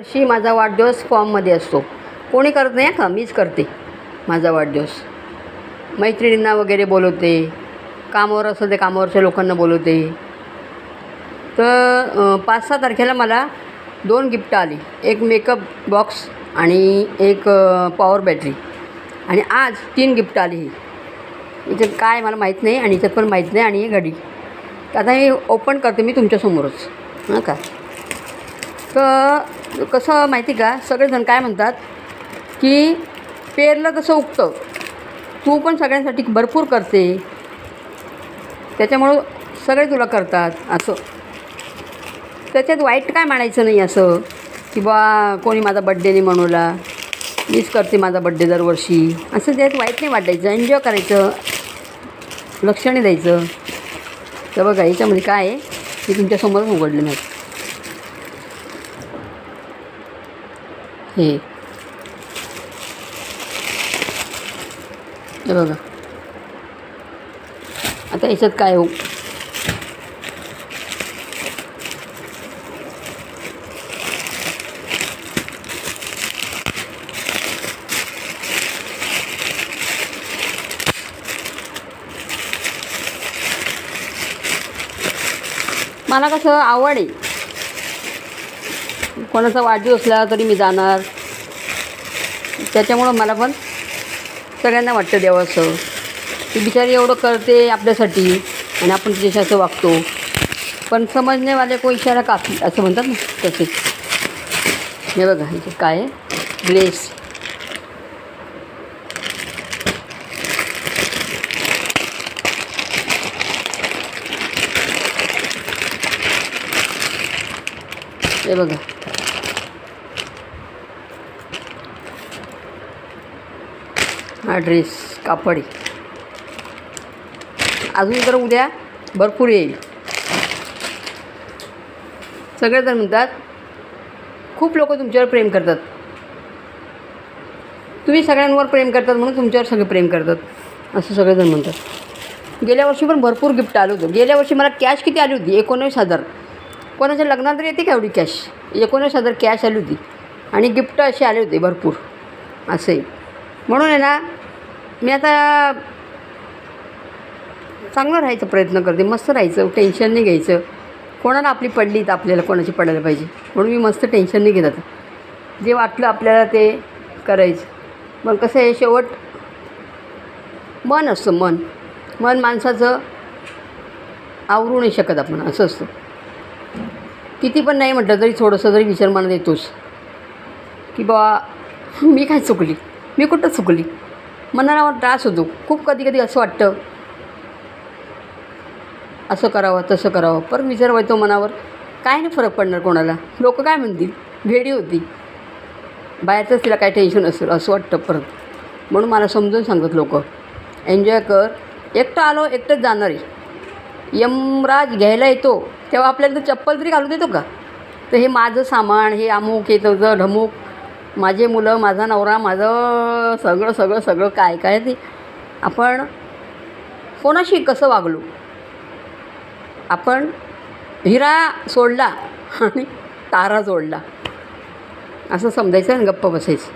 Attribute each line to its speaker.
Speaker 1: वर्षी माझा वाढदिवस फॉर्ममध्ये असतो. कोणी करत नाही का, मीच करते माझा वाढदिवस. मैत्रिणींना वगैरे बोलवते, कामावर असेल ते कामावरच्या लोकांना बोलवते. तर 5-6 तारखेला मला 2 गिफ्ट आली. एक मेकअप बॉक्स आणि एक पॉवर बॅटरी. आणि आज 3 गिफ्ट आली. याच्यात काय मला माहीत नाही आणि याच्यात पण माहीत नाही. आणि ही घडी आता हे ओपन करते मी तुमच्यासमोरच. हां का. तर कसं माहिती का, सगळेजण काय म्हणतात की पेरलं तसं उगतं. तू पण सगळ्यांसाठी भरपूर करते, त्याच्यामुळं सगळे तुला करतात असं. त्याच्यात वाईट काय म्हणायचं नाही असं की बा कोणी माझा बड्डे नाही मनवला, मीच करते माझा बड्डे दरवर्षी, असं त्यात वाईट नाही वाटायचं. एन्जॉय करायचं, लक्ष नाही द्यायचं. तर बघा याच्यामध्ये काय आहे हे तुमच्यासमोरच उघडलं नाही. हे बघा. आता याच्यात काय हो, मला कसं आवड आहे, कोणाचा वाढदिवस असला तरी मी जाणार. त्याच्यामुळं मला पण सगळ्यांना वाटतं द्यावं असं. ती बिचारी एवढं करते आपल्यासाठी आणि आपण तिच्याशी असं वागतो. पण समजणेवाले को इशारा काफी असं म्हणतात ना, तसे. हे बघा हे काय आहे, ड्रेस. हे बघा हा ड्रेस कापड आहे. अजून तर उद्या भरपूर येईल. सगळेजण म्हणतात, खूप लोक तुमच्यावर प्रेम करतात, तुम्ही सगळ्यांवर प्रेम करतात म्हणून तुमच्यावर सगळे प्रेम करतात असं सगळेजण म्हणतात. गेल्या वर्षी पण भरपूर गिफ्ट आलं होतं. गेल्या वर्षी मला कॅश किती आली होती, 19,000. कोणाच्या लग्नात तरी येते का एवढी कॅश? 19,000 कॅश आली होती आणि गिफ्ट असे आले होते भरपूर असे. म्हणून आहे ना, मी आता चांगलं राहायचा प्रयत्न करते, मस्त राहायचं, टेन्शन नाही घ्यायचं. कोणाला आपली पडली तर आपल्याला कोणाची पडायला पाहिजे, म्हणून मी मस्त टेन्शन नाही घेत. आता जे वाटलं आपल्याला ते करायचं. मग कसं आहे, शेवट मन असतं. मन माणसाचं आवरू नाही शकत आपण, असं असतं. किती पण नाही म्हटलं तरी थोडंसं तरी विचार मनात येतोच की बा मी काय चुकली, मी कुठं चुकली. मनाला त्रास होतो खूप. कधी असं वाटतं असं करावं तसं करावं. परत विचार येतो मनावर, काय नाही फरक पडणार कोणाला, लोक काय म्हणतील, भेडी होती बाहेरचंच, तिला काय टेन्शन असेल असं वाटतं परत. म्हणून मला समजून सांगतात लोक, एन्जॉय कर. एकटं आलो एकटंच जाणार आहे. यमराज घ्यायला येतो तेव्हा आपल्याला तर चप्पल तरी घालू देतो का? तर हे माझं सामान, हे अमुक, हे तुझं ढमुक, माझे मुलं, माझा नवरा, माझं सगळं काय काय ते आपण कोणाशी कसं वागलो. आपण हिरा सोडला आणि तारा जोडला असं समजायचं आणि गप्प बसायचं.